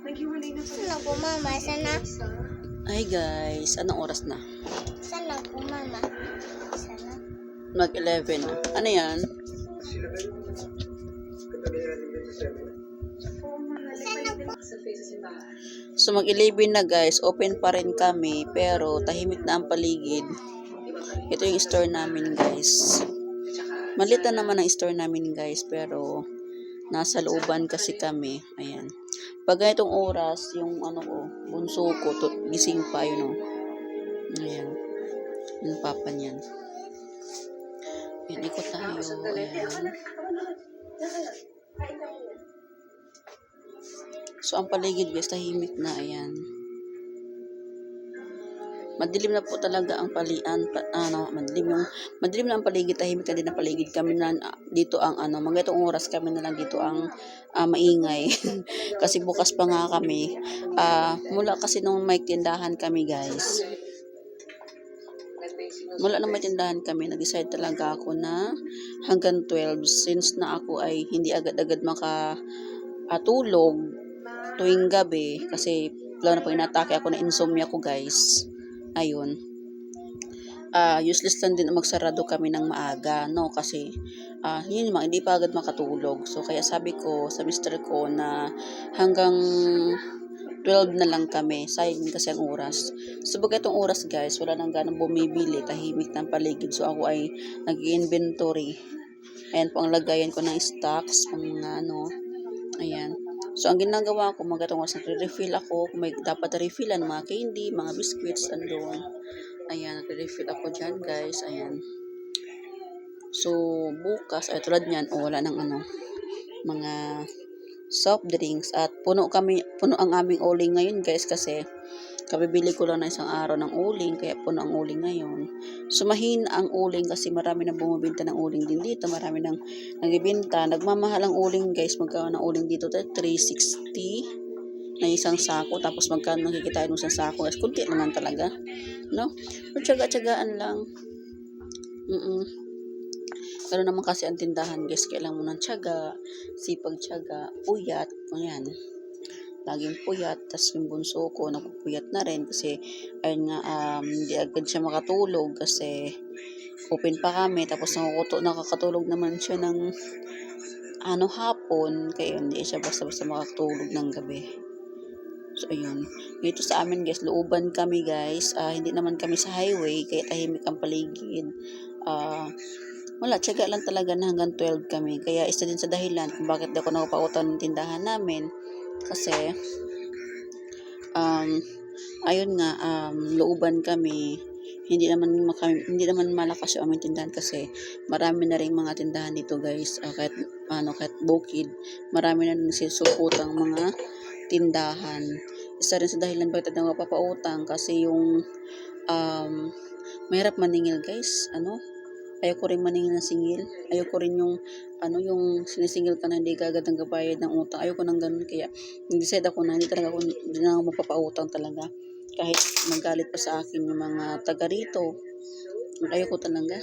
Saan ako, mama? Sana? Ay guys, anong oras na? Saan ako, mama? Sana? Mag-11 na. Ano yan? Saan ako? So mag-11 na guys, open pa rin kami pero tahimik na ang paligid. Ito yung store namin guys. Maliit na naman ang store namin guys pero nasa looban kasi kami. Ayan. Pag ganitong oras, yung ano ko, bunso ko, gising pa yun o. Ayan. Yung papa niyan. Ayan, ikot tayo. Ayan. So, ang paligid guys, tahimik na. Ayan. Madilim na po talaga ang madilim na ang paligid, tahimik na din ang paligid. Kami na dito ang magitong oras kami na lang dito ang maingay. Kasi bukas pa nga kami. Mula kasi nung may tindahan kami guys. Mula nung may tindahan kami, nag-decide talaga ako na hanggang 12 since na ako ay hindi agad-agad makatulog tuwing gabi kasi lalo na pag inatake ako na insomnia ko guys. Ayun. Useless lang din magsarado kami ng maaga, no? Kasi, yun naman, hindi pa agad makatulog. So, kaya sabi ko sa mister ko na hanggang 12 na lang kami. Sayang kasi ang oras. So, pag itong oras, guys, wala nang ganang bumibili. Tahimik ng paligid. So, ako ay nag-inventory. Ayan po ang lagayan ko ng stocks. Pang mga, ayan. So, ang ginagawa ko, magatong oras, nagre-refill ako. Kung may dapat refillan, mga candy, mga biscuits, andun. Ayan, nagre-refill ako dyan, guys. Ayan. So, bukas, ay tulad niyan, wala ng mga soft drinks. At puno ang aming uling ngayon, guys, kasi kabibili ko lang na isang araw ng uling, kaya puno ang uling ngayon. So, mahina ang uling kasi marami nang bumibenta ng uling din dito. Marami nang nagbibenta. Nagmamahal ang uling, guys. Magkano ng uling dito? 360 na isang sako. Tapos magkano nakikitain mo sa sako? Guys, kunti naman talaga. No? So, tsaga-tsagaan lang. Pero naman kasi ang tindahan, guys, kailangan mo ng tiyaga, sipag-tiyaga, puyat, ayan. Laging puyat, tas yung bunso ko, napupuyat na rin kasi, ayun nga, hindi agad siya makatulog kasi open pa kami, tapos nakakatulog naman siya ng hapon, kaya hindi siya basta-basta makatulog ng gabi. So, ayun. Dito sa amin, guys, looban kami, guys. Hindi naman kami sa highway, kaya tahimik ang paligid. Wala, tiyaga lang talaga na hanggang 12 kami. Kaya isa din sa dahilan kung bakit ako nakapautan ng tindahan namin. Kasi, ayun nga, looban kami. Hindi naman malakas yung aming tindahan kasi marami na rin mga tindahan dito guys. Kahit bukid, marami na rin sisusuputang mga tindahan. Isa rin sa dahilan bakit ako napapautang kasi yung mahirap maningil guys. Ayoko rin maningil ng singil. Ayoko rin yung sinisingil ka na hindi ka agad ang gabayad ng utang. Ayoko nang ganun. Kaya nag-decide ako na hindi na ako mapapautang talaga. Kahit magalit pa sa akin yung mga taga rito. Ayoko talaga.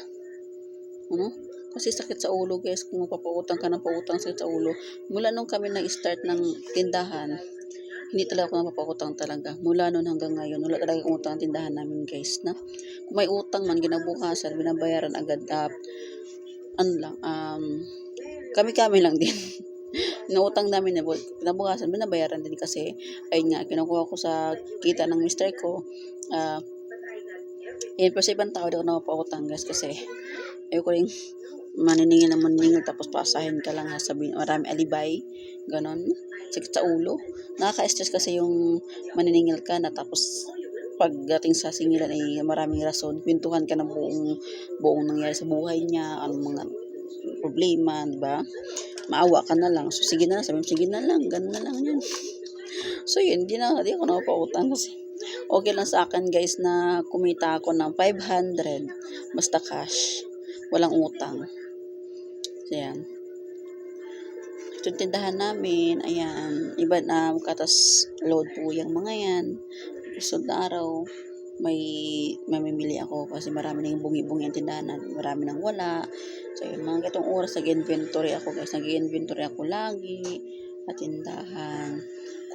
Kasi sakit sa ulo guys. Kung mapapautang ka ng pautang, sakit sa ulo. Mula nung kami nag-start ng tindahan, hindi talaga ako napapautang talaga. Mula noon hanggang ngayon, wala talaga akong utang ang tindahan namin guys. Kung may utang man, ginabukasan, binabayaran agad. Kami lang din. Nautang namin, kinabukasan, binabayaran din kasi, ayun nga, kinukuha ko sa kita ng mister ko. Pero sa ibang tao, di ako napapautang guys kasi, ayoko rin maniningil tapos paasahin ka lang sabihin marami alibay ganon, sakit sa ulo, nakaka-stress kasi yung maniningil ka na tapos pagdating sa singilan ay maraming rason, kwentuhan ka ng buong nangyari sa buhay niya, anong mga problema, diba? Maawa ka na lang, so sige na lang, sabi mo sige na lang, ganon na lang yan. So yun, di ako napapautang kasi okay lang sa akin guys na kumita ako ng 500 basta cash, walang utang. So, yan. Ito yung tindahan namin. Ayan. Iba na katas load po yung mga yan. Sunod na araw, may mamimili ako kasi marami nang bungi-bungi ang tindahan. Marami nang wala. So, yun. Mga itong oras, nag-inventory ako guys. Nag-inventory ako lagi. At tindahan.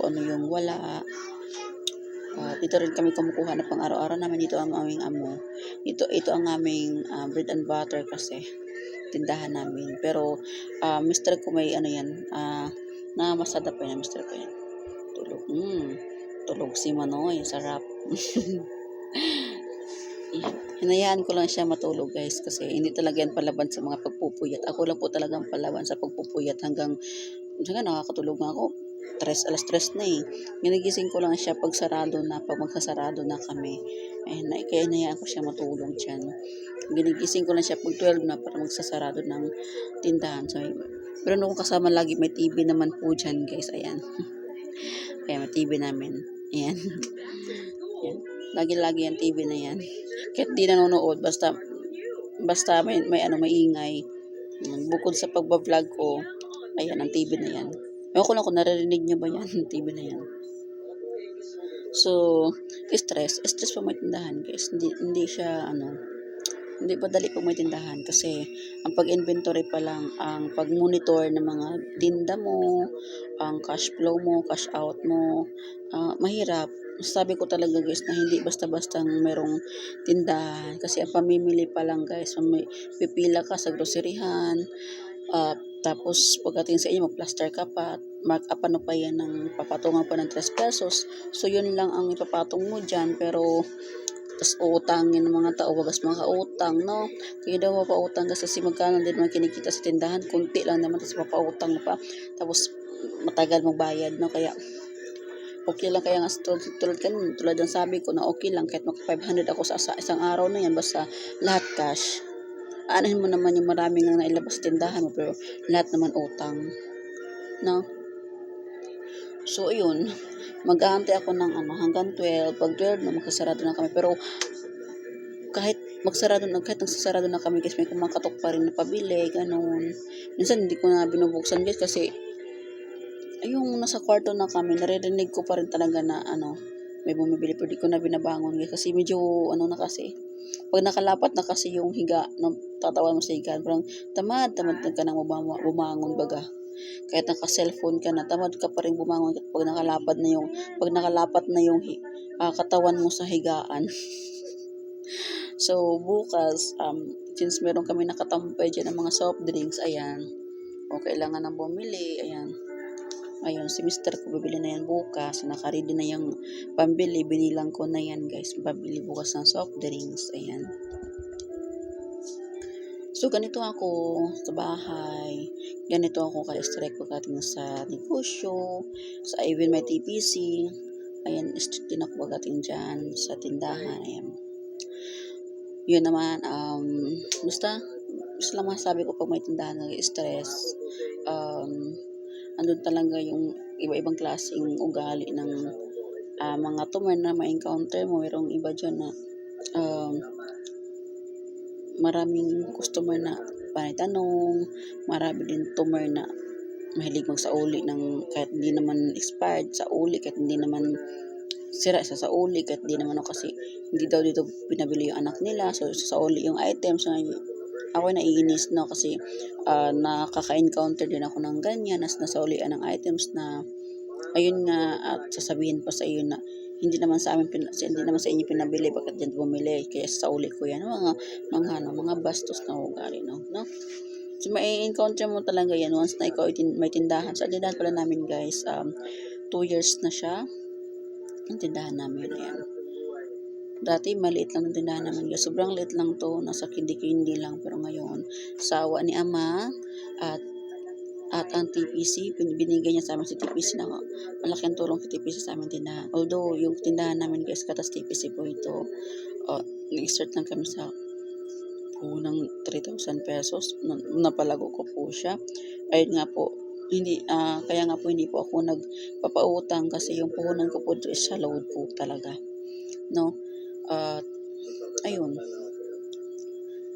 kung ano yung wala. Dito rin kami kumukuha na pang araw-araw namin. Dito ang aming ito ang aming bread and butter kasi tindahan namin. Pero mister ko may ano yan, na masada pa yan, mister ko yan. Tulog. Tulog si Manoy, sarap. Hinayaan ko lang siya matulog guys kasi hindi talaga yan palaban sa mga pagpupuyat. Ako lang po talagang palaban sa pagpupuyat hanggang nakakatulog nga ako. Alas 3 na eh. Ginigising ko lang siya pag magsasarado na kami. Kaya hinayaan ko siya matulog dyan. Ginigising ko lang siya pag 12 na para magsasarado ng tindahan. So, pero nung kasama lagi may TV naman po dyan guys. Ayan. Kaya may TV namin. Ayan. Ayan. Lagi-lagi yung TV na yan. Kahit di nanonood, basta may maingay. Bukod sa pagbablog ko, ayan, ang TV na yan. Ewan ko lang kung naririnig nyo ba yan, TV na yan. So, stress pa may tindahan guys. Hindi siya, hindi pa dali pag may tindahan kasi ang pag-inventory pa lang, ang pag-monitor ng mga tinda mo, ang cash flow mo, cash out mo, mahirap. Sabi ko talaga guys na hindi basta-basta merong tindahan kasi ang pamimili pa lang guys, pipila ka sa groceryhan, tapos pagdating sa inyo mag-plaster ka pa, mark up ano pa yan ng papatungan pa ng 3 pesos, so yun lang ang ipapatong mo dyan, pero tas uutangin ng mga tao, wagas mga utang, no? Kaya daw mapautang kasi magkano din man kinikita sa tindahan, kunti lang naman, tapos mapautang pa, tapos matagal magbayad, no? Kaya okay lang, kaya nga tulad ng sabi ko na okay lang kahit mag 500 ako sa isang araw na yan, basta lahat cash. Aanahin mo naman yung maraming nga nailabas sa tindahan mo, pero lahat naman utang, no? So yun, mag-aantay ako ng hanggang 12. Pag 12 na magsasarado na kami, pero kahit nagsasarado na kami guys, may kumakatok pa rin na pabili, ganun. Minsan hindi ko na binubuksan guys kasi yung nasa kwarto na kami, naririnig ko pa rin talaga na may bumibili, pero di ko na binabangon guys kasi medyo na kasi pag nakalapat na kasi yung higa, tatawan mo sa higa, parang tamad ka nang bumangon baga. Kahit naka-cellphone ka na, tamad ka pa rin bumangon pag nakalapat na yung katawan mo sa higaan. So bukas, since meron kami nakatampay dyan ng mga soft drinks, ayan, kailangan nang bumili, ayan. Ayun, si mister ko bibili na yan bukas. Naka-ready na yung pambili. Binilang ko na yan guys. Pambili bukas ng soft drinks. Ayan. So, ganito ako sa bahay. Ganito ako ka-strike pagdating sa negosyo. Sa even my TPC. Ayan, strict din ako pagdating dyan sa tindahan. Ayan. Yun naman, basta lang masabi ko pag may tindahan nag-stress. Andun talaga yung iba-ibang klaseng ugali ng mga tumor na ma-encounter mo. Mayroong iba dyan na maraming customer na panay tanong, marami din tumor na mahilig magsauli ng kahit hindi naman expired sa uli, kahit hindi naman sira sa uli, kahit hindi naman kasi hindi daw dito pinabili yung anak nila, so sauli yung items. Ako naiinis kasi nakaka-encounter din ako ng ganyan, nasaulian ng items na ayun nga, at sasabihin pa sa iyo na hindi naman sa inyo pinabili, bakit diyan bumili, kaya sauli ko yan, mga bastos na ugali, no? So may encounter mo talaga yan once na ikaw may tindahan. So tindahan pala namin guys, 2 years na siya ang tindahan namin. Ayan. Dati maliit lang ang tindahan namin guys. Sobrang liit lang to. Nasa kindi-kindi lang. Pero ngayon, sawa ni ama at ang TPC, binigay niya sa amin si TPC na malaki ang tulong si TPC sa amin tindahan. Although, yung tindahan namin guys, katas TPC po ito. Nag-start lang kami sa ng 3,000 pesos. Napalago ko po siya. Ayun nga po, kaya nga po hindi po ako nagpapautang kasi yung puhunan ko po is sa load po talaga. No? Ayun,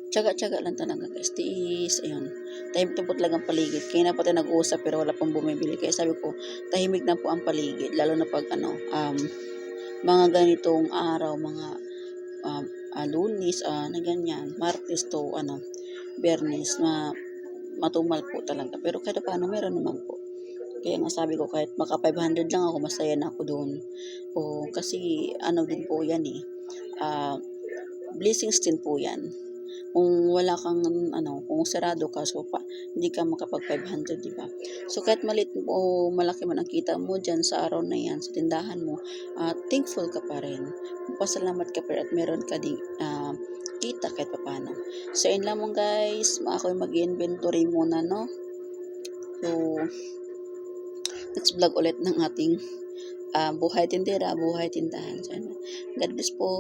tsaga-tsaga lang talaga guys, tiis, ayun, tahimik na po talagang paligid. Kaya na pati nag-uusap pero wala pang bumibili, kaya sabi ko tahimik na po ang paligid, lalo na pag mga ganitong araw, mga Lunes na ganyan, Martes to Biyernes, matumal po talaga, pero kada paano meron naman po. Kaya nga sabi ko kahit maka 500 lang ako, masaya na ako doon. O kasi ano din po yan eh, blessings din po yan. Kung wala kang kung sarado ka, so hindi ka makapag 500, di ba? So kahit maliit o malaki man ang kita mo diyan sa araw na yan, sa tindahan mo, thankful ka pa rin. Pasalamat ka pa rin at meron ka ding kita kahit paano. So yun lamang guys, ako mag-inventory muna, no? So next vlog ulit ng ating buhay tindera, buhay tindahan. So, God bless po.